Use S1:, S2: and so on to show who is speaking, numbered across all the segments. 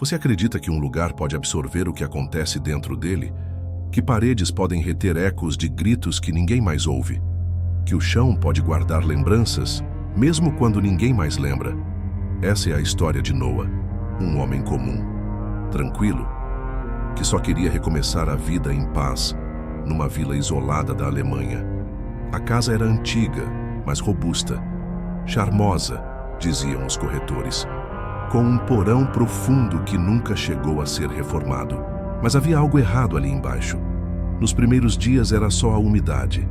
S1: Você acredita que um lugar pode absorver o que acontece dentro dele? Que paredes podem reter ecos de gritos que ninguém mais ouve? Que o chão pode guardar lembranças, mesmo quando ninguém mais lembra? Essa é a história de Noah, um homem comum, tranquilo, que só queria recomeçar a vida em paz, numa vila isolada da Alemanha. A casa era antiga, mas robusta, charmosa, diziam os corretores, com um porão profundo que nunca chegou a ser reformado. Mas havia algo errado ali embaixo. Nos primeiros dias era só a umidade.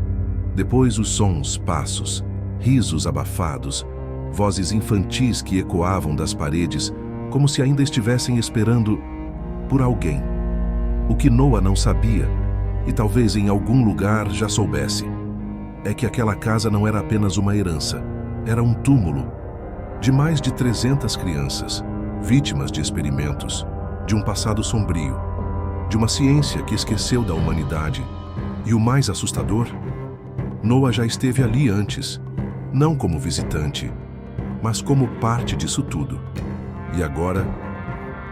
S1: Depois os sons, passos, risos abafados, vozes infantis que ecoavam das paredes, como se ainda estivessem esperando por alguém. O que Noah não sabia, e talvez em algum lugar já soubesse, é que aquela casa não era apenas uma herança, era um túmulo de mais de 300 crianças, vítimas de experimentos, de um passado sombrio, de uma ciência que esqueceu da humanidade. E o mais assustador, Noah já esteve ali antes, não como visitante, mas como parte disso tudo. E agora,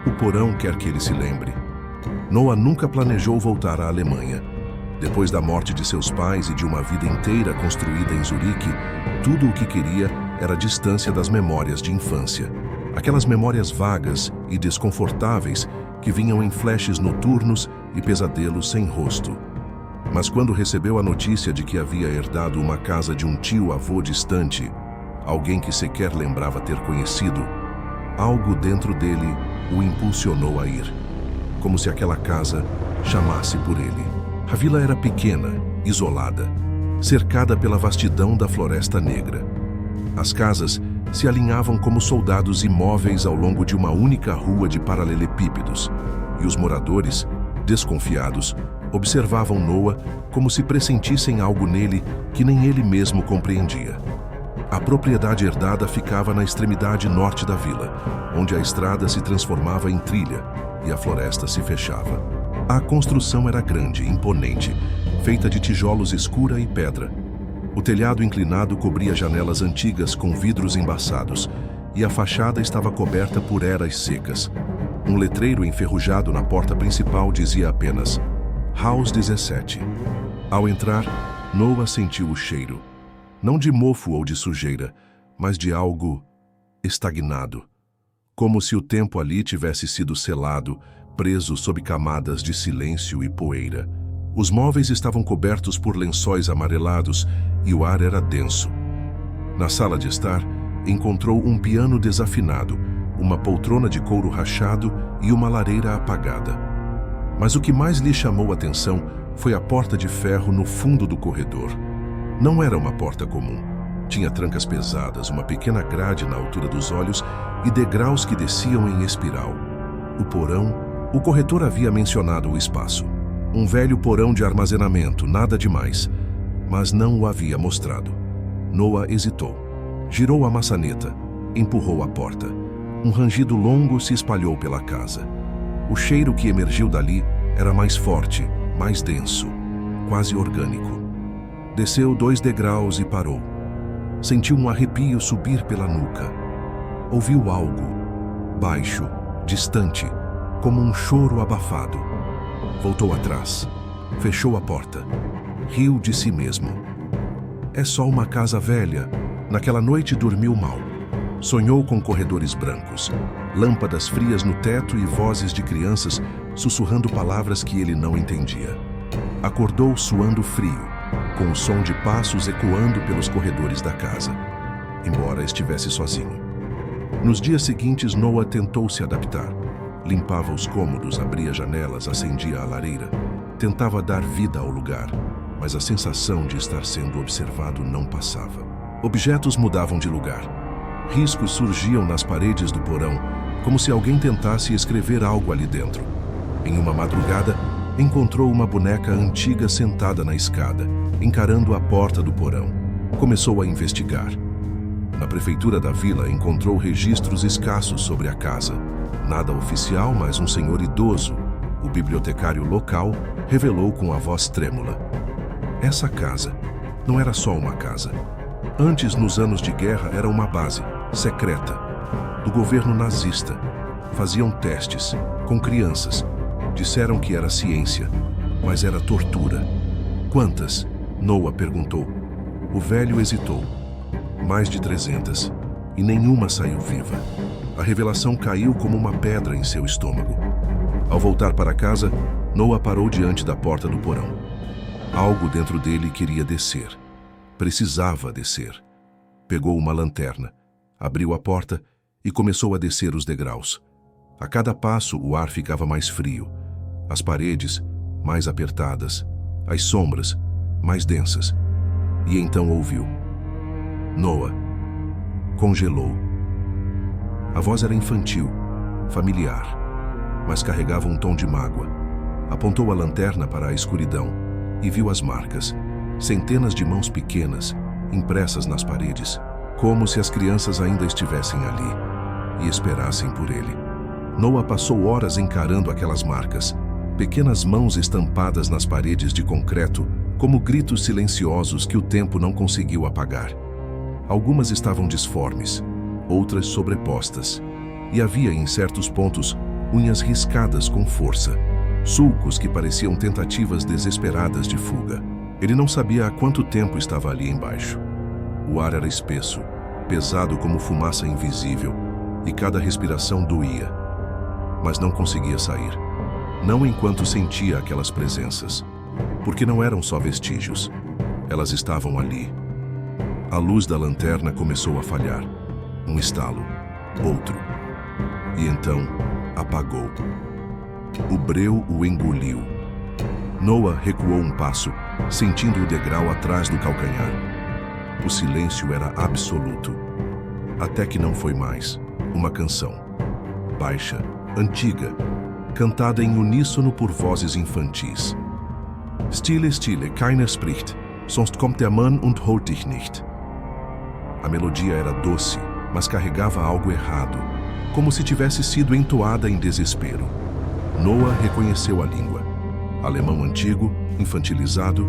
S1: o porão quer que ele se lembre. Noah nunca planejou voltar à Alemanha. Depois da morte de seus pais e de uma vida inteira construída em Zurique, tudo o que queria era a distância das memórias de infância. Aquelas memórias vagas e desconfortáveis que vinham em flashes noturnos e pesadelos sem rosto. Mas quando recebeu a notícia de que havia herdado uma casa de um tio-avô distante, alguém que sequer lembrava ter conhecido, algo dentro dele o impulsionou a ir, como se aquela casa chamasse por ele. A vila era pequena, isolada, cercada pela vastidão da Floresta Negra. As casas se alinhavam como soldados imóveis ao longo de uma única rua de paralelepípedos, e os moradores, desconfiados, observavam Noah como se pressentissem algo nele que nem ele mesmo compreendia. A propriedade herdada ficava na extremidade norte da vila, onde a estrada se transformava em trilha e a floresta se fechava. A construção era grande, imponente, feita de tijolos escura e pedra. O telhado inclinado cobria janelas antigas com vidros embaçados, e a fachada estava coberta por eras secas. Um letreiro enferrujado na porta principal dizia apenas House 17. Ao entrar, Noah sentiu o cheiro, não de mofo ou de sujeira, mas de algo estagnado, como se o tempo ali tivesse sido selado, preso sob camadas de silêncio e poeira. Os móveis estavam cobertos por lençóis amarelados e o ar era denso. Na sala de estar, encontrou um piano desafinado, uma poltrona de couro rachado e uma lareira apagada. Mas o que mais lhe chamou a atenção foi a porta de ferro no fundo do corredor. Não era uma porta comum. Tinha trancas pesadas, uma pequena grade na altura dos olhos e degraus que desciam em espiral. O porão, o corretor havia mencionado o espaço. Um velho porão de armazenamento, nada demais, mas não o havia mostrado. Noah hesitou. Girou a maçaneta, empurrou a porta. Um rangido longo se espalhou pela casa. O cheiro que emergiu dali era mais forte, mais denso, quase orgânico. Desceu 2 degraus e parou. Sentiu um arrepio subir pela nuca. Ouviu algo, baixo, distante, como um choro abafado. Voltou atrás, fechou a porta, riu de si mesmo. É só uma casa velha. Naquela noite dormiu mal. Sonhou com corredores brancos, lâmpadas frias no teto e vozes de crianças sussurrando palavras que ele não entendia. Acordou suando frio, com o som de passos ecoando pelos corredores da casa, embora estivesse sozinho. Nos dias seguintes, Noah tentou se adaptar. Limpava os cômodos, abria janelas, acendia a lareira. Tentava dar vida ao lugar, mas a sensação de estar sendo observado não passava. Objetos mudavam de lugar. Riscos surgiam nas paredes do porão, como se alguém tentasse escrever algo ali dentro. Em uma madrugada, encontrou uma boneca antiga sentada na escada, encarando a porta do porão. Começou a investigar. Na prefeitura da vila, encontrou registros escassos sobre a casa. Nada oficial, mas um senhor idoso, o bibliotecário local, revelou com a voz trêmula. Essa casa não era só uma casa. Antes, nos anos de guerra, era uma base secreta do governo nazista. Faziam testes, com crianças. Disseram que era ciência, mas era tortura. Quantas? Noah perguntou. O velho hesitou. Mais de 300, e nenhuma saiu viva. A revelação caiu como uma pedra em seu estômago. Ao voltar para casa, Noah parou diante da porta do porão. Algo dentro dele queria descer. Precisava descer. Pegou uma lanterna, abriu a porta e começou a descer os degraus. A cada passo, o ar ficava mais frio. As paredes, mais apertadas. As sombras, mais densas. E então ouviu. Noah. Congelou. A voz era infantil, familiar, mas carregava um tom de mágoa. Apontou a lanterna para a escuridão e viu as marcas. Centenas de mãos pequenas, impressas nas paredes, como se as crianças ainda estivessem ali e esperassem por ele. Noah passou horas encarando aquelas marcas, pequenas mãos estampadas nas paredes de concreto, como gritos silenciosos que o tempo não conseguiu apagar. Algumas estavam disformes, outras sobrepostas, e havia em certos pontos unhas riscadas com força, sulcos que pareciam tentativas desesperadas de fuga. Ele não sabia há quanto tempo estava ali embaixo. O ar era espesso, pesado como fumaça invisível, e cada respiração doía. Mas não conseguia sair. Não enquanto sentia aquelas presenças. Porque não eram só vestígios. Elas estavam ali. A luz da lanterna começou a falhar. Um estalo. Outro. E então, apagou. O breu o engoliu. Noah recuou um passo, sentindo o degrau atrás do calcanhar. O silêncio era absoluto. Até que não foi mais. Uma canção. Baixa, antiga, cantada em uníssono por vozes infantis. Stille, stille, keiner spricht, sonst kommt der Mann und holt dich nicht. A melodia era doce, mas carregava algo errado, como se tivesse sido entoada em desespero. Noah reconheceu a língua. Alemão antigo, infantilizado,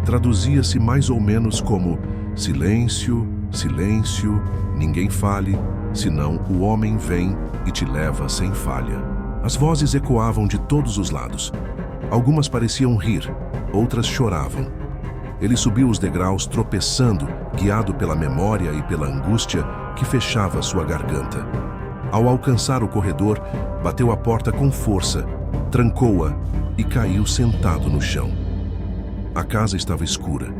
S1: traduzia-se mais ou menos como silêncio, silêncio, ninguém fale, senão o homem vem e te leva sem falha. As vozes ecoavam de todos os lados. Algumas pareciam rir, outras choravam. Ele subiu os degraus tropeçando, guiado pela memória e pela angústia que fechava sua garganta. Ao alcançar o corredor, bateu a porta com força, trancou-a e caiu sentado no chão. A casa estava escura.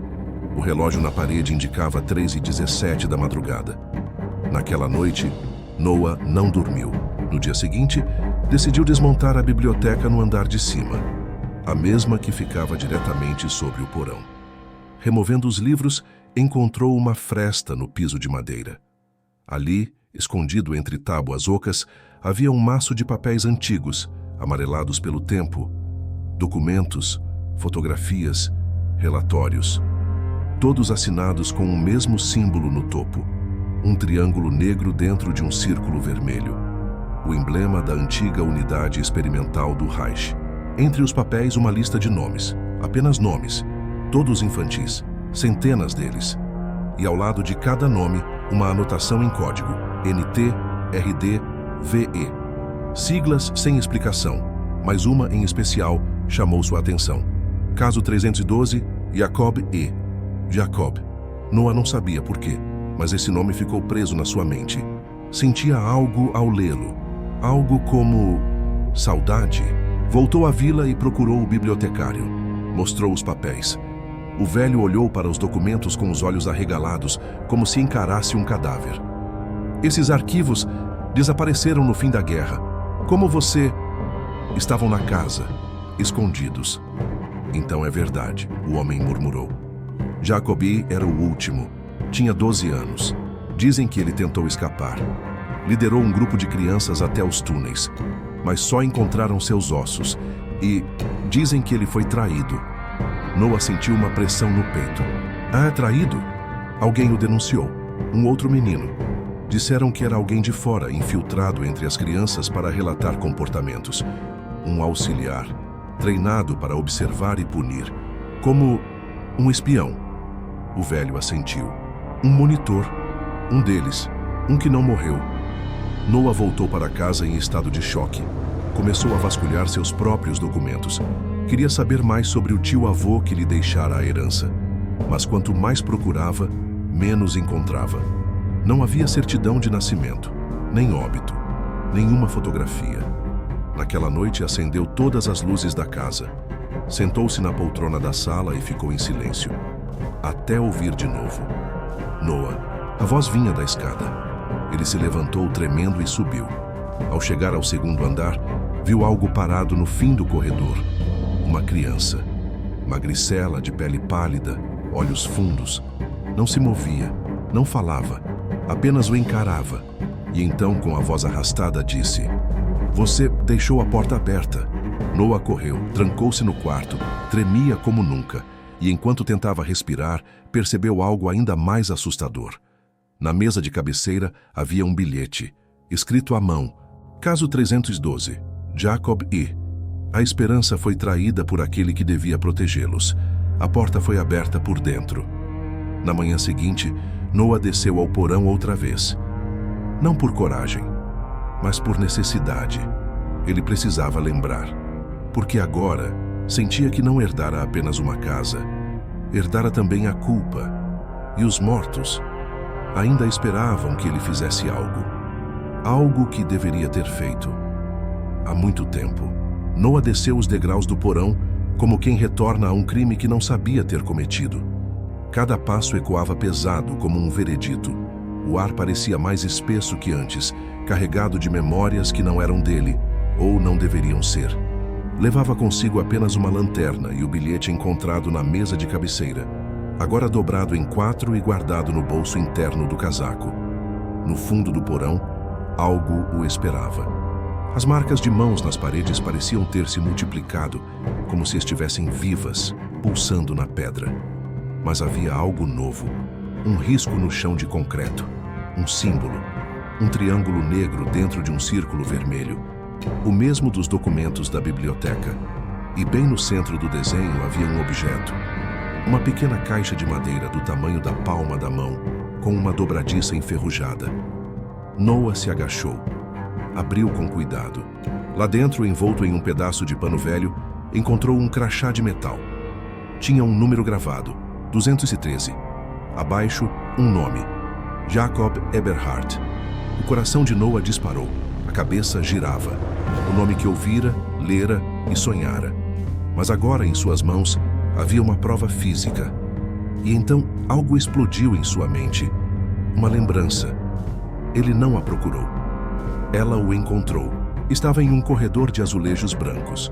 S1: O relógio na parede indicava 3h17 da madrugada. Naquela noite, Noah não dormiu. No dia seguinte, decidiu desmontar a biblioteca no andar de cima, a mesma que ficava diretamente sobre o porão. Removendo os livros, encontrou uma fresta no piso de madeira. Ali, escondido entre tábuas ocas, havia um maço de papéis antigos, amarelados pelo tempo, documentos, fotografias, relatórios, todos assinados com o mesmo símbolo no topo, um triângulo negro dentro de um círculo vermelho, o emblema da antiga unidade experimental do Reich. Entre os papéis, uma lista de nomes, apenas nomes, todos infantis, centenas deles. E ao lado de cada nome, uma anotação em código, NT, RD, VE. Siglas sem explicação, mas uma em especial chamou sua atenção. Caso 312, Jacob E. Jacob. Noah não sabia por quê, mas esse nome ficou preso na sua mente. Sentia algo ao lê-lo, algo como saudade. Voltou à vila e procurou o bibliotecário. Mostrou os papéis. O velho olhou para os documentos com os olhos arregalados, como se encarasse um cadáver. Esses arquivos desapareceram no fim da guerra. Como você... Estavam na casa, escondidos. Então é verdade, o homem murmurou. Jacobi era o último. Tinha 12 anos. Dizem que ele tentou escapar. Liderou um grupo de crianças até os túneis, mas só encontraram seus ossos e dizem que ele foi traído. Noah sentiu uma pressão no peito. Ah, traído? Alguém o denunciou. Um outro menino. Disseram que era alguém de fora, infiltrado entre as crianças para relatar comportamentos. Um auxiliar, treinado para observar e punir. Como um espião. O velho assentiu. Um monitor. Um deles. Um que não morreu. Noa voltou para casa em estado de choque. Começou a vasculhar seus próprios documentos. Queria saber mais sobre o tio-avô que lhe deixara a herança. Mas quanto mais procurava, menos encontrava. Não havia certidão de nascimento, nem óbito, nenhuma fotografia. Naquela noite acendeu todas as luzes da casa. Sentou-se na poltrona da sala e ficou em silêncio, até ouvir de novo. Noa. A voz vinha da escada. Ele se levantou tremendo e subiu. Ao chegar ao segundo andar, viu algo parado no fim do corredor. Uma criança. Magricela, de pele pálida, olhos fundos. Não se movia, não falava, apenas o encarava. E então, com a voz arrastada, disse: "Você deixou a porta aberta." Noa correu, trancou-se no quarto, tremia como nunca, e enquanto tentava respirar, percebeu algo ainda mais assustador. Na mesa de cabeceira havia um bilhete, escrito à mão: Caso 312, Jacob e... A esperança foi traída por aquele que devia protegê-los. A porta foi aberta por dentro. Na manhã seguinte, Noa desceu ao porão outra vez. Não por coragem, mas por necessidade. Ele precisava lembrar. Porque agora sentia que não herdara apenas uma casa, herdara também a culpa. E os mortos ainda esperavam que ele fizesse algo. Algo que deveria ter feito há muito tempo. Noa desceu os degraus do porão como quem retorna a um crime que não sabia ter cometido. Cada passo ecoava pesado como um veredito. O ar parecia mais espesso que antes, carregado de memórias que não eram dele, ou não deveriam ser. Levava consigo apenas uma lanterna e o bilhete encontrado na mesa de cabeceira, agora dobrado em 4 e guardado no bolso interno do casaco. No fundo do porão, algo o esperava. As marcas de mãos nas paredes pareciam ter se multiplicado, como se estivessem vivas, pulsando na pedra. Mas havia algo novo, um risco no chão de concreto, um símbolo, um triângulo negro dentro de um círculo vermelho, o mesmo dos documentos da biblioteca. E bem no centro do desenho havia um objeto, uma pequena caixa de madeira do tamanho da palma da mão, com uma dobradiça enferrujada. Noa se agachou. Abriu com cuidado. Lá dentro, envolto em um pedaço de pano velho, encontrou um crachá de metal. Tinha um número gravado, 213. Abaixo, um nome: Jacob Eberhard. O coração de Noa disparou. A cabeça girava. O nome que ouvira, lera e sonhara. Mas agora, em suas mãos, havia uma prova física. E então, algo explodiu em sua mente. Uma lembrança. Ele não a procurou. Ela o encontrou. Estava em um corredor de azulejos brancos.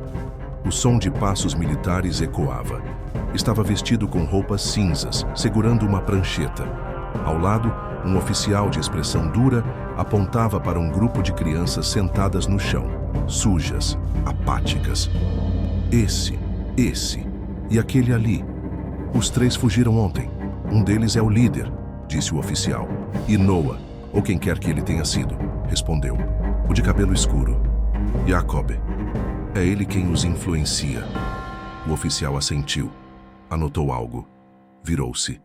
S1: O som de passos militares ecoava. Estava vestido com roupas cinzas, segurando uma prancheta. Ao lado, um oficial de expressão dura apontava para um grupo de crianças sentadas no chão, sujas, apáticas. Esse e aquele ali. Os 3 fugiram ontem. Um deles é o líder, disse o oficial. E Noa, ou quem quer que ele tenha sido, respondeu. O de cabelo escuro. Jacob. É ele quem os influencia. O oficial assentiu. Anotou algo. Virou-se.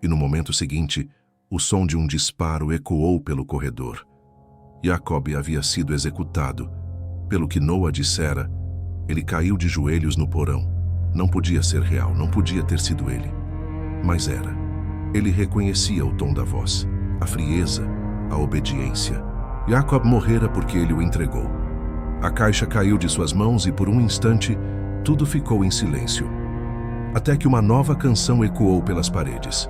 S1: E no momento seguinte, o som de um disparo ecoou pelo corredor. Jacob havia sido executado. Pelo que Noa dissera, ele caiu de joelhos no porão. Não podia ser real, não podia ter sido ele. Mas era. Ele reconhecia o tom da voz, a frieza, a obediência. Jacob morrera porque ele o entregou. A caixa caiu de suas mãos e por um instante, tudo ficou em silêncio. Até que uma nova canção ecoou pelas paredes.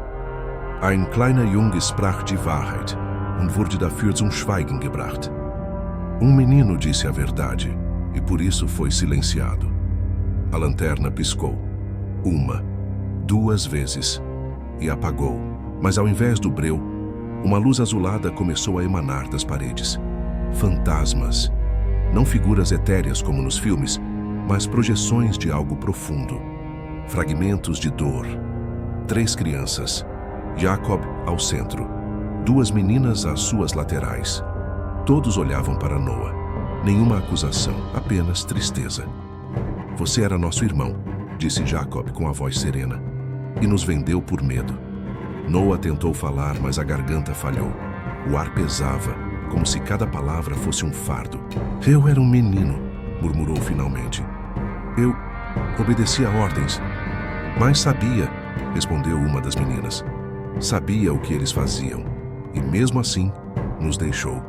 S1: Ein kleiner Junge sprach die Wahrheit und wurde dafür zum Schweigen gebracht. Um menino disse a verdade e por isso foi silenciado. A lanterna piscou. 1, 2 vezes e apagou. Mas ao invés do breu, uma luz azulada começou a emanar das paredes. Fantasmas. Não figuras etéreas como nos filmes, mas projeções de algo profundo. Fragmentos de dor. 3 crianças. Jacob ao centro. 2 meninas às suas laterais. Todos olhavam para Noa. Nenhuma acusação, apenas tristeza. Você era nosso irmão, disse Jacob com a voz serena, e nos vendeu por medo. Noa tentou falar, mas a garganta falhou. O ar pesava, como se cada palavra fosse um fardo. Eu era um menino, murmurou finalmente. Eu obedecia ordens, mas sabia, respondeu uma das meninas. Sabia o que eles faziam, e mesmo assim nos deixou.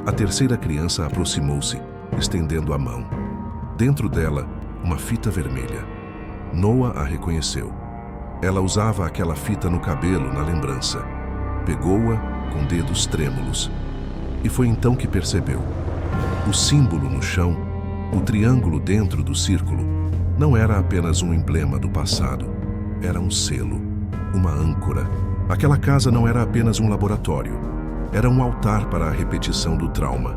S1: A terceira criança aproximou-se, estendendo a mão. Dentro dela, uma fita vermelha. Noah a reconheceu. Ela usava aquela fita no cabelo, na lembrança. Pegou-a com dedos trêmulos. E foi então que percebeu. O símbolo no chão, o triângulo dentro do círculo, não era apenas um emblema do passado. Era um selo, uma âncora. Aquela casa não era apenas um laboratório. Era um altar para a repetição do trauma.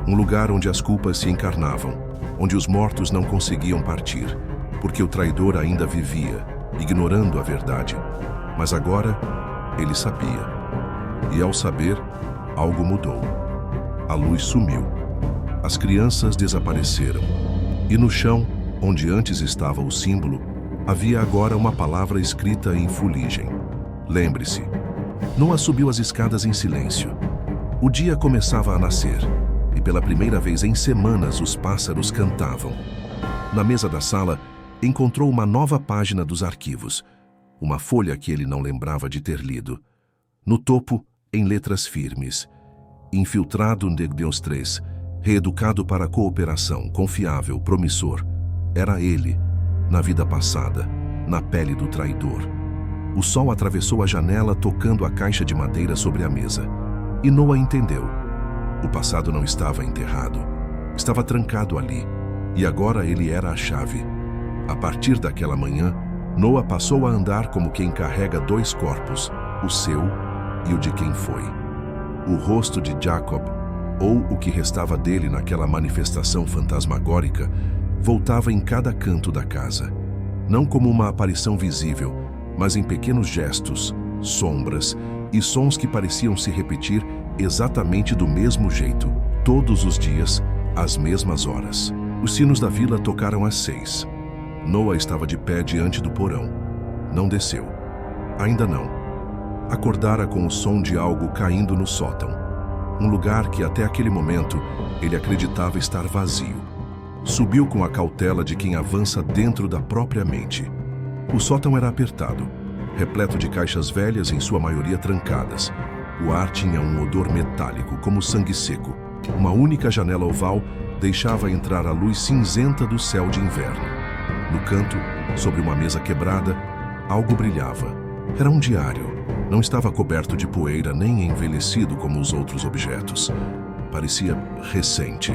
S1: Um lugar onde as culpas se encarnavam, onde os mortos não conseguiam partir, porque o traidor ainda vivia, ignorando a verdade. Mas agora, ele sabia. E ao saber, algo mudou. A luz sumiu. As crianças desapareceram. E no chão, onde antes estava o símbolo, havia agora uma palavra escrita em fuligem. Lembre-se. Noah subiu as escadas em silêncio. O dia começava a nascer, e pela primeira vez em semanas os pássaros cantavam. Na mesa da sala, encontrou uma nova página dos arquivos, uma folha que ele não lembrava de ter lido. No topo, em letras firmes, infiltrado de Deus 3, reeducado para a cooperação, confiável, promissor. Era ele, na vida passada, na pele do traidor. O sol atravessou a janela tocando a caixa de madeira sobre a mesa. E Noah entendeu. O passado não estava enterrado. Estava trancado ali. E agora ele era a chave. A partir daquela manhã, Noah passou a andar como quem carrega dois corpos, o seu e o de quem foi. O rosto de Jacob, ou o que restava dele naquela manifestação fantasmagórica, voltava em cada canto da casa. Não como uma aparição visível, mas em pequenos gestos, sombras e sons que pareciam se repetir exatamente do mesmo jeito, todos os dias, às mesmas horas. Os sinos da vila tocaram às 6. Noah estava de pé diante do porão. Não desceu. Ainda não. Acordara com o som de algo caindo no sótão. Um lugar que até aquele momento ele acreditava estar vazio. Subiu com a cautela de quem avança dentro da própria mente. O sótão era apertado, repleto de caixas velhas, em sua maioria trancadas. O ar tinha um odor metálico, como sangue seco. Uma única janela oval deixava entrar a luz cinzenta do céu de inverno. No canto, sobre uma mesa quebrada, algo brilhava. Era um diário. Não estava coberto de poeira nem envelhecido como os outros objetos. Parecia recente.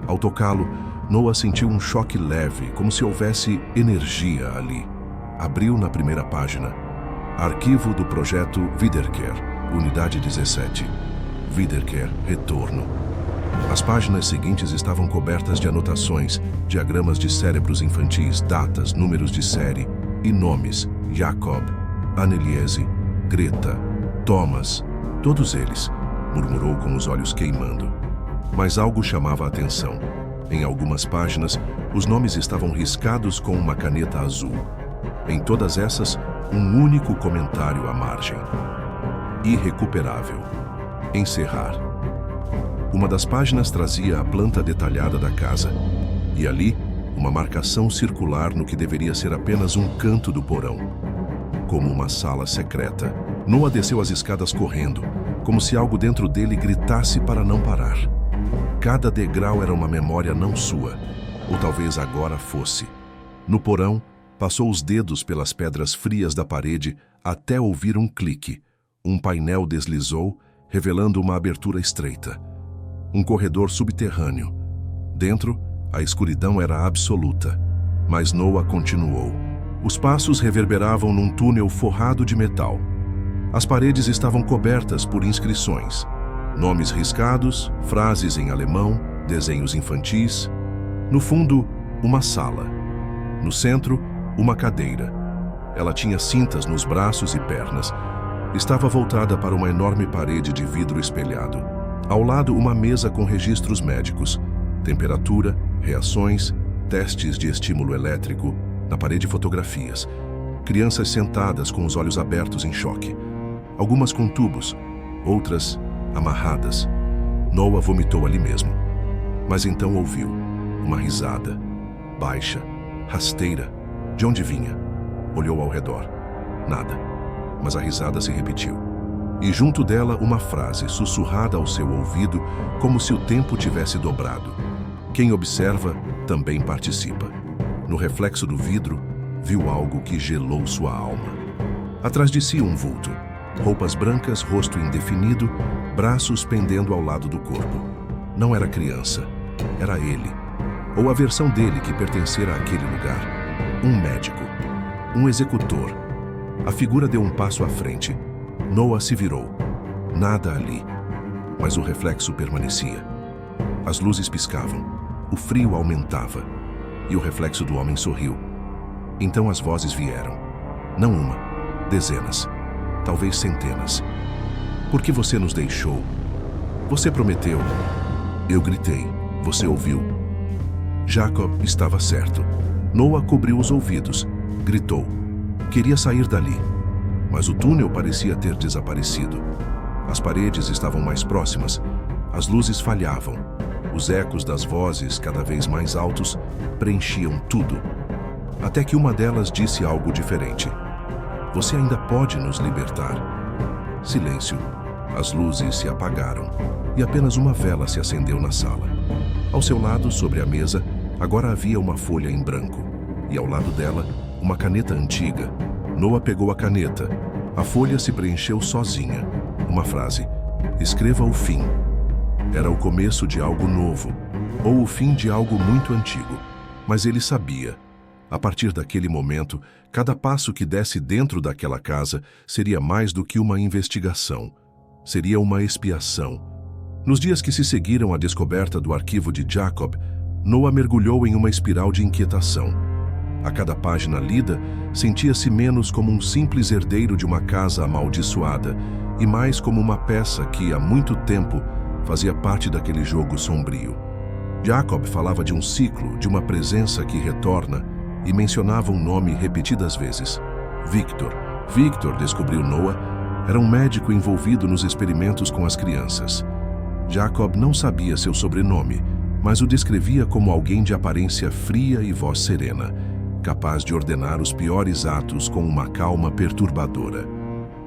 S1: Ao tocá-lo, Noah sentiu um choque leve, como se houvesse energia ali. Abriu na primeira página. Arquivo do projeto Wiederkehr, Unidade 17. Wiederkehr, retorno. As páginas seguintes estavam cobertas de anotações, diagramas de cérebros infantis, datas, números de série e nomes: Jacob, Anneliese, Greta, Thomas, todos eles, murmurou com os olhos queimando. Mas algo chamava a atenção. Em algumas páginas, os nomes estavam riscados com uma caneta azul. Em todas essas, um único comentário à margem: irrecuperável. Encerrar. Uma das páginas trazia a planta detalhada da casa, e ali, uma marcação circular no que deveria ser apenas um canto do porão, como uma sala secreta. Noah desceu as escadas correndo, como se algo dentro dele gritasse para não parar. Cada degrau era uma memória não sua, ou talvez agora fosse. No porão, passou os dedos pelas pedras frias da parede até ouvir um clique. Um painel deslizou, revelando uma abertura estreita. Um corredor subterrâneo. Dentro, a escuridão era absoluta, mas Noah continuou. Os passos reverberavam num túnel forrado de metal. As paredes estavam cobertas por inscrições. Nomes riscados, frases em alemão, desenhos infantis. No fundo, uma sala. No centro, uma cadeira. Ela tinha cintas nos braços e pernas. Estava voltada para uma enorme parede de vidro espelhado. Ao lado, uma mesa com registros médicos, temperatura, reações, testes de estímulo elétrico, na parede fotografias. Crianças sentadas com os olhos abertos em choque. Algumas com tubos, outras amarradas. Noah vomitou ali mesmo. Mas então ouviu uma risada, baixa, rasteira. De onde vinha? Olhou ao redor. Nada. Mas a risada se repetiu. E junto dela uma frase sussurrada ao seu ouvido, como se o tempo tivesse dobrado. Quem observa também participa. No reflexo do vidro, viu algo que gelou sua alma. Atrás de si um vulto. Roupas brancas, rosto indefinido, braços pendendo ao lado do corpo. Não era criança, era ele. Ou a versão dele que pertencera àquele lugar. Um médico. Um executor. A figura deu um passo à frente. Noah se virou. Nada ali. Mas o reflexo permanecia. As luzes piscavam. O frio aumentava. E o reflexo do homem sorriu. Então as vozes vieram. Não uma, dezenas. Talvez centenas. Por que você nos deixou? Você prometeu. Eu gritei. Você ouviu. Jacob estava certo. Noah cobriu os ouvidos. Gritou. Queria sair dali. Mas o túnel parecia ter desaparecido. As paredes estavam mais próximas. As luzes falhavam. Os ecos das vozes, cada vez mais altos, preenchiam tudo. Até que uma delas disse algo diferente. Você ainda pode nos libertar. Silêncio. As luzes se apagaram e apenas uma vela se acendeu na sala. Ao seu lado, sobre a mesa, agora havia uma folha em branco. E ao lado dela, uma caneta antiga. Noah pegou a caneta. A folha se preencheu sozinha. Uma frase. Escreva o fim. Era o começo de algo novo, ou o fim de algo muito antigo. Mas ele sabia. A partir daquele momento, cada passo que desse dentro daquela casa seria mais do que uma investigação. Seria uma expiação. Nos dias que se seguiram à descoberta do arquivo de Jacob, Noah mergulhou em uma espiral de inquietação. A cada página lida, sentia-se menos como um simples herdeiro de uma casa amaldiçoada e mais como uma peça que, há muito tempo, fazia parte daquele jogo sombrio. Jacob falava de um ciclo, de uma presença que retorna, e mencionava um nome repetidas vezes. Victor. Victor, descobriu Noah, era um médico envolvido nos experimentos com as crianças. Jacob não sabia seu sobrenome, mas o descrevia como alguém de aparência fria e voz serena, capaz de ordenar os piores atos com uma calma perturbadora.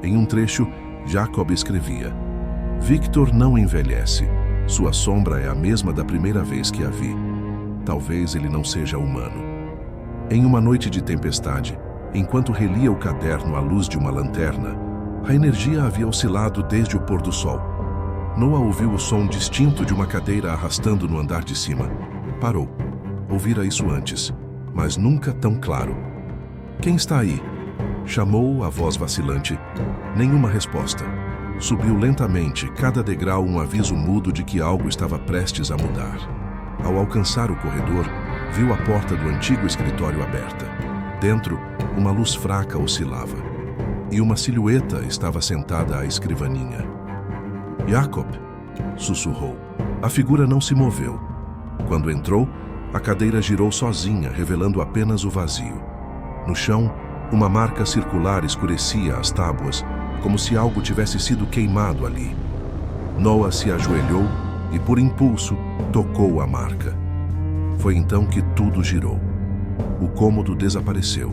S1: Em um trecho, Jacob escrevia: Victor não envelhece. Sua sombra é a mesma da primeira vez que a vi. Talvez ele não seja humano. Em uma noite de tempestade, enquanto relia o caderno à luz de uma lanterna, a energia havia oscilado desde o pôr do sol. Noah ouviu o som distinto de uma cadeira arrastando no andar de cima. Parou. Ouvira isso antes, mas nunca tão claro. Quem está aí? Chamou a voz vacilante. Nenhuma resposta. Subiu lentamente, cada degrau um aviso mudo de que algo estava prestes a mudar. Ao alcançar o corredor, viu a porta do antigo escritório aberta. Dentro, uma luz fraca oscilava. E uma silhueta estava sentada à escrivaninha. Jacob, sussurrou. A figura não se moveu. Quando entrou, a cadeira girou sozinha, revelando apenas o vazio. No chão, uma marca circular escurecia as tábuas, como se algo tivesse sido queimado ali. Noah se ajoelhou e, por impulso, tocou a marca. Foi então que tudo girou. O cômodo desapareceu.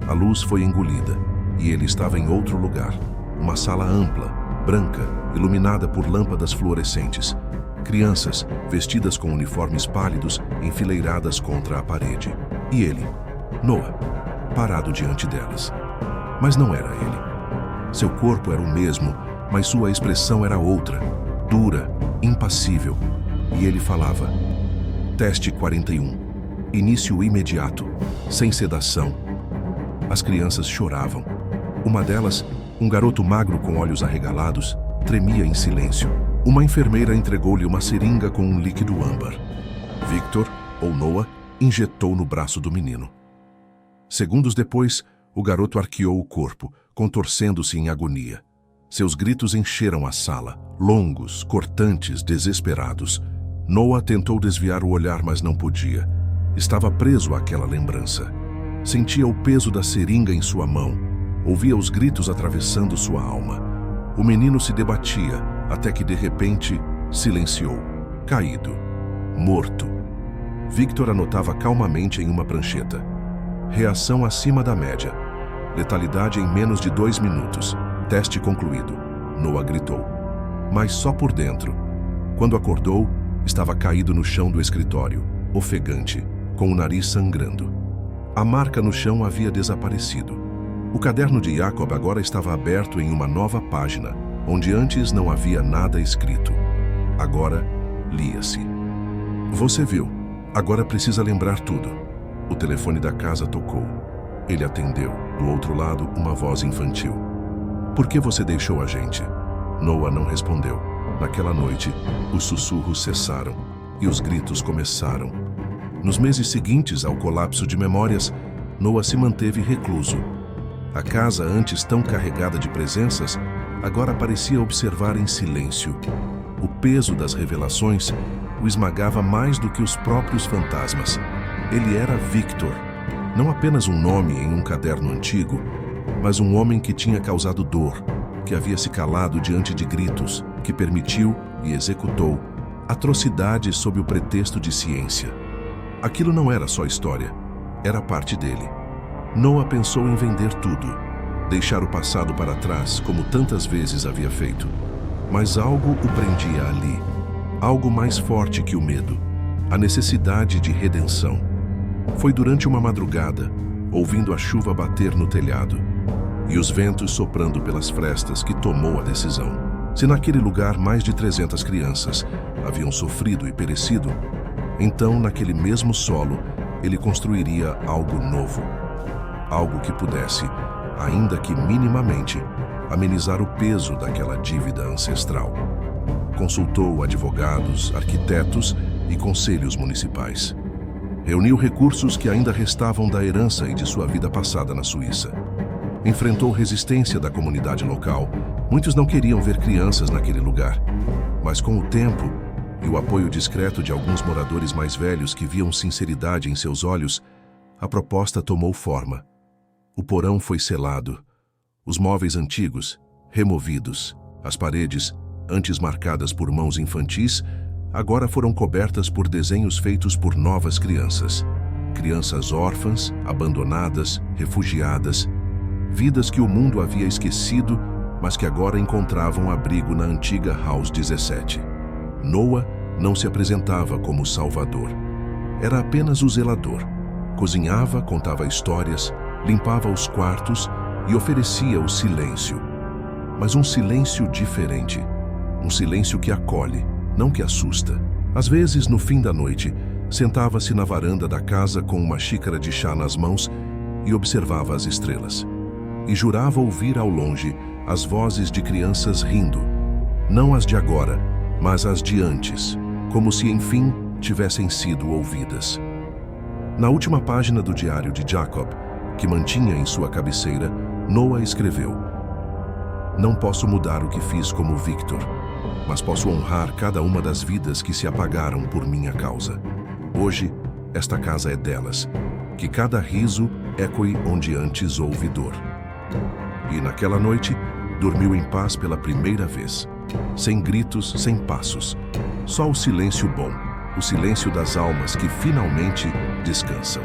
S1: A luz foi engolida e ele estava em outro lugar. Uma sala ampla, branca, iluminada por lâmpadas fluorescentes. Crianças, vestidas com uniformes pálidos, enfileiradas contra a parede. E ele, Noah, parado diante delas. Mas não era ele. Seu corpo era o mesmo, mas sua expressão era outra, dura, impassível. E ele falava. Teste 41. Início imediato, sem sedação. As crianças choravam. Uma delas, um garoto magro com olhos arregalados, tremia em silêncio. Uma enfermeira entregou-lhe uma seringa com um líquido âmbar. Victor, ou Noah, injetou no braço do menino. Segundos depois, o garoto arqueou o corpo, contorcendo-se em agonia. Seus gritos encheram a sala, longos, cortantes, desesperados. Noah tentou desviar o olhar, mas não podia. Estava preso àquela lembrança. Sentia o peso da seringa em sua mão. Ouvia os gritos atravessando sua alma. O menino se debatia, até que, de repente, Silenciou. Caído. Morto. Victor anotava calmamente em uma prancheta. Reação acima da média. Letalidade em menos de 2 minutos. Teste concluído. Noah gritou. Mas só por dentro. Quando acordou, estava caído no chão do escritório, ofegante, com o nariz sangrando. A marca no chão havia desaparecido. O caderno de Jacob agora estava aberto em uma nova página, onde antes não havia nada escrito. Agora, lia-se. Você viu. Agora precisa lembrar tudo. O telefone da casa tocou. Ele atendeu. Do outro lado, uma voz infantil. Por que você deixou a gente? Noah não respondeu. Naquela noite, os sussurros cessaram e os gritos começaram. Nos meses seguintes ao colapso de memórias, Noah se manteve recluso. A casa, antes tão carregada de presenças, agora parecia observar em silêncio. O peso das revelações o esmagava mais do que os próprios fantasmas. Ele era Victor, não apenas um nome em um caderno antigo, mas um homem que tinha causado dor, que havia se calado diante de gritos, que permitiu e executou atrocidades sob o pretexto de ciência. Aquilo não era só história, era parte dele. Noah pensou em vender tudo, deixar o passado para trás, como tantas vezes havia feito. Mas algo o prendia ali, algo mais forte que o medo, a necessidade de redenção. Foi durante uma madrugada, ouvindo a chuva bater no telhado e os ventos soprando pelas frestas, que tomou a decisão. Se naquele lugar mais de 300 crianças haviam sofrido e perecido, então naquele mesmo solo ele construiria algo novo. Algo que pudesse, ainda que minimamente, amenizar o peso daquela dívida ancestral. Consultou advogados, arquitetos e conselhos municipais. Reuniu recursos que ainda restavam da herança e de sua vida passada na Suíça. Enfrentou resistência da comunidade local. Muitos não queriam ver crianças naquele lugar. Mas com o tempo e o apoio discreto de alguns moradores mais velhos que viam sinceridade em seus olhos, a proposta tomou forma. O porão foi selado, os móveis antigos, removidos, as paredes, antes marcadas por mãos infantis, agora foram cobertas por desenhos feitos por novas crianças. Crianças órfãs, abandonadas, refugiadas, vidas que o mundo havia esquecido, mas que agora encontravam abrigo na antiga House 17. Noah não se apresentava como salvador. Era apenas o zelador. Cozinhava, contava histórias, limpava os quartos e oferecia o silêncio. Mas um silêncio diferente. Um silêncio que acolhe, não que assusta. Às vezes, no fim da noite, sentava-se na varanda da casa com uma xícara de chá nas mãos e observava as estrelas. E jurava ouvir ao longe as vozes de crianças rindo. Não as de agora, mas as de antes, como se, enfim, tivessem sido ouvidas. Na última página do diário de Jacob, que mantinha em sua cabeceira, Noah escreveu: Não posso mudar o que fiz como Victor, mas posso honrar cada uma das vidas que se apagaram por minha causa. Hoje, esta casa é delas. Que cada riso ecoe onde antes houve dor. E naquela noite, dormiu em paz pela primeira vez. Sem gritos, sem passos. Só o silêncio bom, o silêncio das almas que finalmente descansam.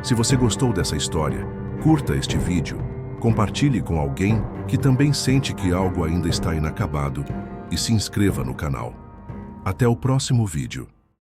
S1: Se você gostou dessa história, curta este vídeo, compartilhe com alguém que também sente que algo ainda está inacabado e se inscreva no canal. Até o próximo vídeo.